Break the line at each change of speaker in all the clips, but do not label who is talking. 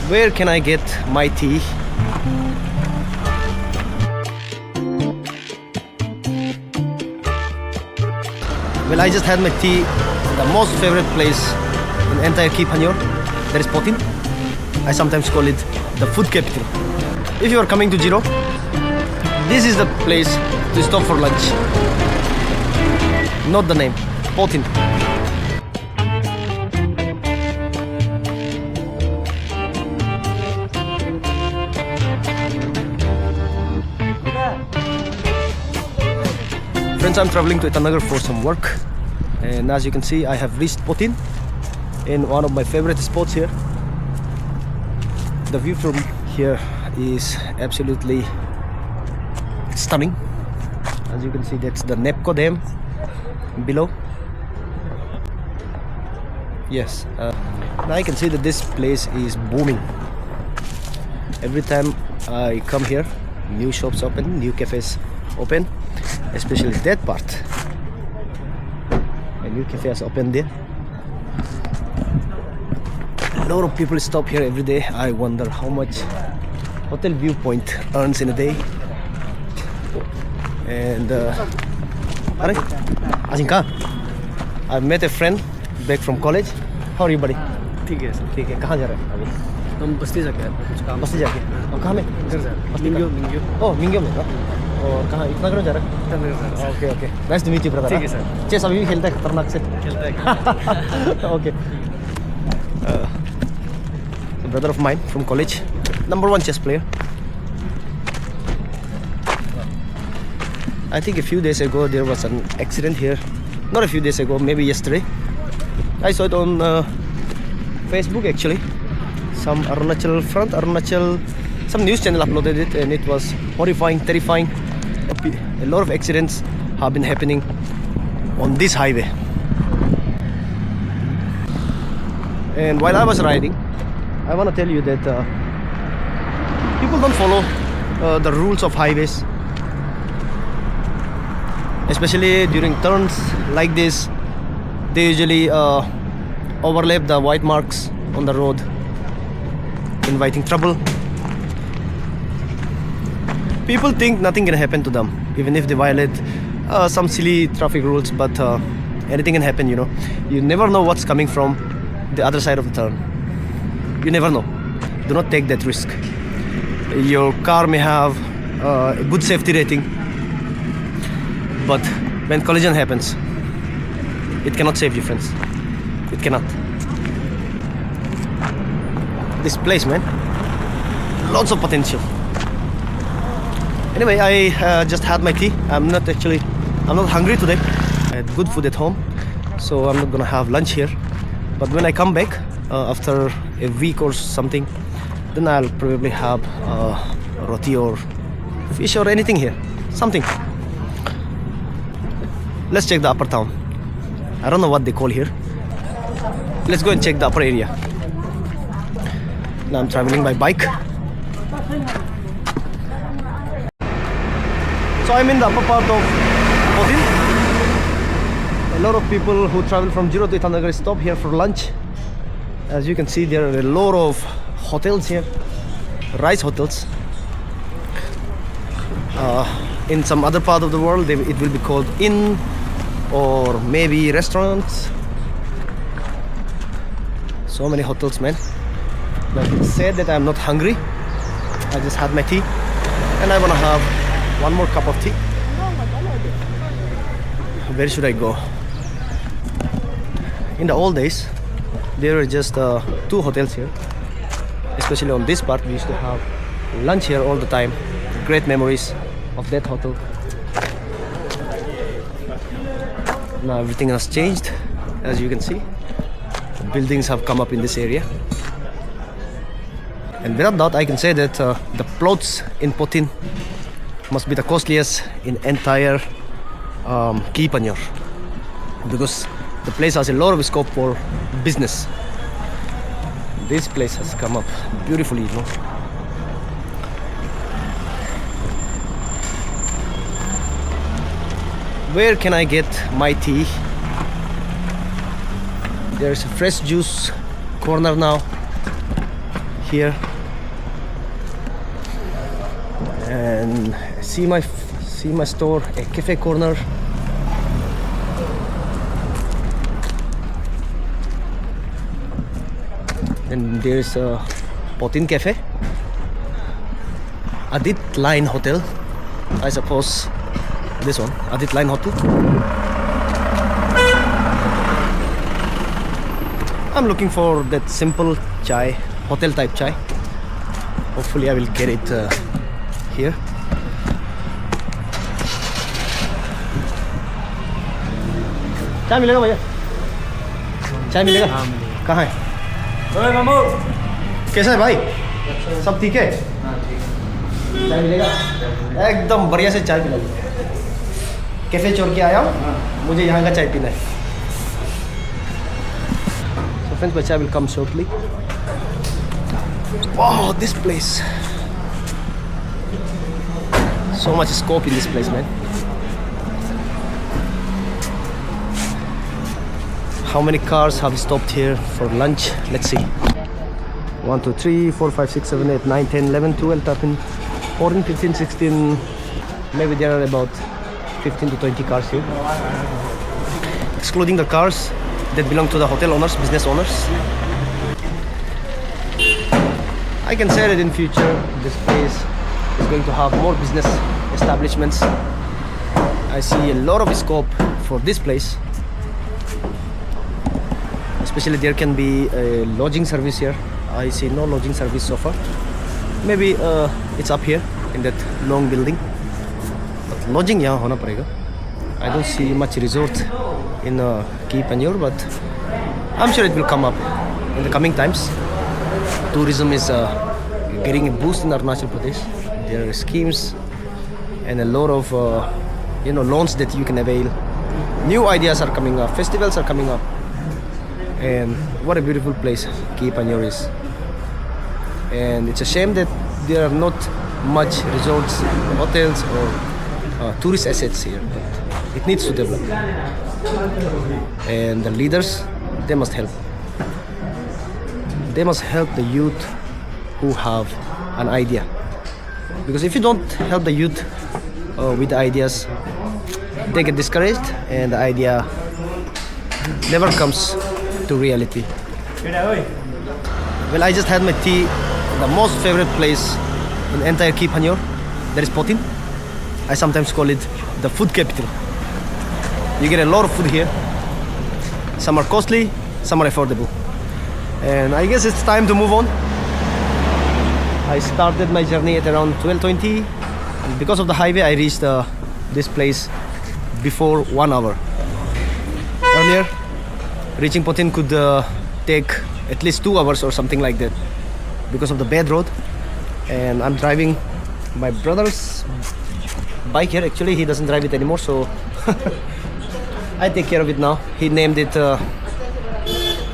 Where can I get my tea? Well, I just had my tea in the most favorite place in the entire Kipanyor. That is Potin. I sometimes call it the food capital. If you are coming to Jiro, this is the place to stop for lunch. Not the name, Potin. Friends, I'm traveling to Itanagar for some work, and as you can see, I have reached Potin in one of my favorite spots here. The view from here is absolutely stunning. As you can see, that's the Nepco Dam below. Yes, now I can see that this place is booming. Every time I come here, new shops open, new cafes open, especially that part. A new cafe has opened there. A lot of people stop here every day. I wonder how much Hotel Viewpoint earns in a day. And अरे Ajinkya, I've met a friend back from college. How are you, buddy?
ठीक है sir.
ठीक है, कहाँ जा रहा है अभी?
हम बस्ती जाके आए थे, कुछ काम
बस्ती जाके। और कहाँ में?
इधर जा रहे हैं। मिंग्यो
ओह, मिंग्यो में का? और कहाँ? इतनागर जा रहा है?
इतनागर जा रहे हैं।
Okay okay, nice to meet you brother.
ठीक है सर।
चेस अभी भी खेलता है खतरनाक से?
खेलता है।
Okay. A brother of mine from college, #1 chess player. I think a few days ago there was an accident here. Not a few days ago, maybe yesterday. I saw it on Facebook actually. Some some news channel uploaded it, and it was horrifying, terrifying. A lot of accidents have been happening on this highway. And while I was riding, I want to tell you that people don't follow the rules of highways, especially during turns like this. They usually overlap the white marks on the road, inviting trouble. People think nothing can happen to them, even if they violate some silly traffic rules, but anything can happen, you know. You never know what's coming from the other side of the turn. You never know. Do not take that risk. Your car may have a good safety rating, but when collision happens, it cannot save you, friends. It cannot. This place, man, lots of potential. Anyway, I just had my tea. I'm not hungry today. I had good food at home, so I'm not gonna have lunch here. But when I come back after a week or something, then I'll probably have roti or fish or anything here, something. Let's check the upper town. I don't know what they call here. Let's go and check the upper area. Now I'm traveling by bike. So I'm in the upper part of Potin. A lot of people who travel from Jiro to Itanagar stop here for lunch. As you can see, there are a lot of hotels here, rice hotels. In some other part of the world, it will be called inn or maybe restaurants. So many hotels, man. But it's sad that I'm not hungry. I just had my tea, and I wanna have one more cup of tea. Where should I go? In the old days, there were just 2 hotels here. Especially on this part, we used to have lunch here all the time. Great memories of that hotel. Now everything has changed, as you can see. Buildings have come up in this area. And without doubt, I can say that the plots in Potin must be the costliest in entire Kipanyor, because the place has a lot of scope for business. This place has come up beautifully, you know. Where can I get my tea? There's a fresh juice corner now. here, and see my store, a cafe corner. And there's a Potin cafe, Adit Line Hotel. I suppose this one, Adit Line Hotel. I'm looking for that simple chai, hotel type chai. Hopefully I will get it here. चाय मिलेगा भैया? चाय मिलेगा?
हाँ मिलेगा।
कहाँ है?
ओए मामू।
कैसा है भाई? सब ठीक है? चाय मिलेगा? एकदम बढ़िया से चाय पिलाइए। कैफे छोड़ के आया हूँ, मुझे यहाँ का चाय पीना है। So friends, my chai will come shortly. Wow, this place. So much scope in this place, man. How many cars have stopped here for lunch? Let's see. 1, 2, 3, 4, 5, 6, 7, 8, 9, 10, 11, 12, 13, 14, 15, 16. Maybe there are about 15 to 20 cars here. Excluding the cars that belong to the hotel owners, business owners. I can say that in future this place is going to have more business establishments. I see a lot of scope for this place. Especially there can be a lodging service here. I see no lodging service so far. Maybe it's up here in that long building. But lodging यहाँ होना पड़ेगा. I don't see much resort in Key Panjur, but I'm sure it will come up in the coming times. Tourism is getting a boost in Arunachal Pradesh. There are schemes and a lot of loans that you can avail. New ideas are coming up. Festivals are coming up. And what a beautiful place Key Panjur is. And it's a shame that there are not much resorts, hotels or tourist assets here. But it needs to develop. And the leaders, they must help. They must help the youth who have an idea. Because if you don't help the youth with the ideas, they get discouraged and the idea never comes to reality. Well, I just had my tea in the most favorite place in the entire Key Panjur. That is Potin. I sometimes call it the food capital. You get a lot of food here. Some are costly, some are affordable. And I guess it's time to move on. I started my journey at around 12:20. And because of the highway, I reached this place before 1 hour. Earlier, reaching Potin could take at least 2 hours or something like that because of the bad road. And I'm driving my brother's bike here. Actually, he doesn't drive it anymore, so I take care of it now. He named it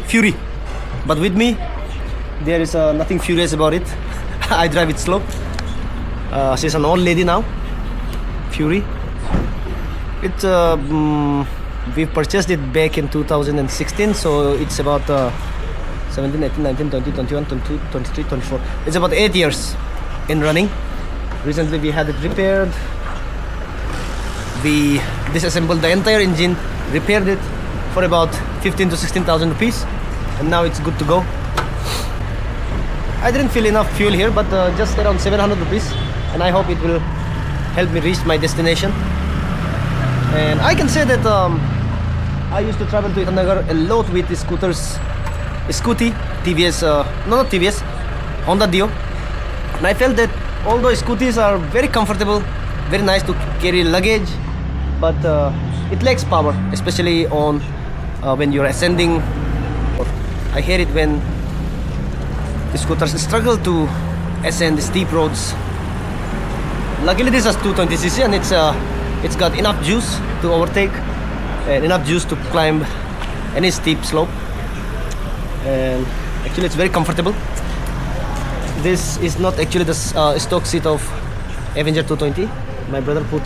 Fury. But with me, there is nothing furious about it. I drive it slow. She's an old lady now. Fury. It's we purchased it back in 2016, so it's about 17, 18, 19, 20, 21, 22, 23, 24. It's about 8 years in running. Recently we had it repaired. We disassembled the entire engine, repaired it for about 15 to 16,000 rupees, and now it's good to go. I didn't fill enough fuel here, but just around 700 rupees, and I hope it will help me reach my destination. And I can say that I used to travel to Itanagar a lot with scooters, Scooty, TVS, not TVS, Honda Dio. And I felt that although scooties are very comfortable, very nice to carry luggage, but it lacks power, especially on when you're ascending. I hear it when the scooters struggle to ascend steep roads. Luckily this is 220cc and it's got enough juice to overtake and enough juice to climb any steep slope. And actually it's very comfortable. This is not actually the stock seat of Avenger 220. My brother put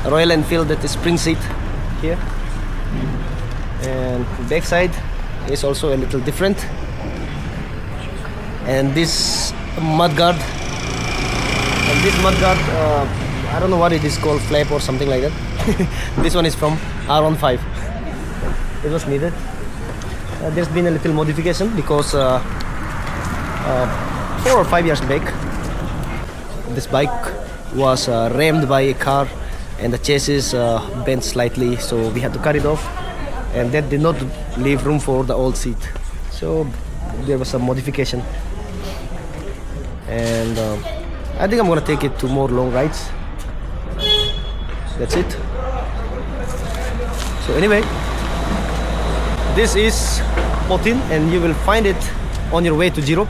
Royal Enfield, that is spring seat here. And backside is also a little different. and this mud guard. And this mud guard, I don't know what it is called, flap or something like that. This one is from R15. It was needed. There's been a little modification because 4 or 5 years back, this bike was rammed by a car and the chassis bent slightly, so we had to cut it off, and that did not leave room for the old seat. So there was some modification, and I think I'm gonna take it to more long rides. That's it. So anyway, this is Potin, and you will find it on your way to Giro.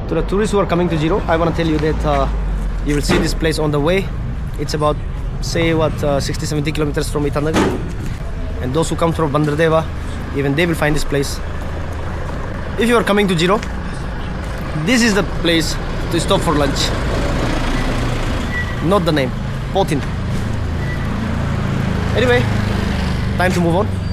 To the tourists who are coming to Giro, I want to tell you that you will see this place on the way. It's about, say, 60-70 kilometers from Itanagar. And those who come from Bandradeva, even they will find this place. If you are coming to Giro, this is the place to stop for lunch. Not the name, Potin. Anyway, time to move on.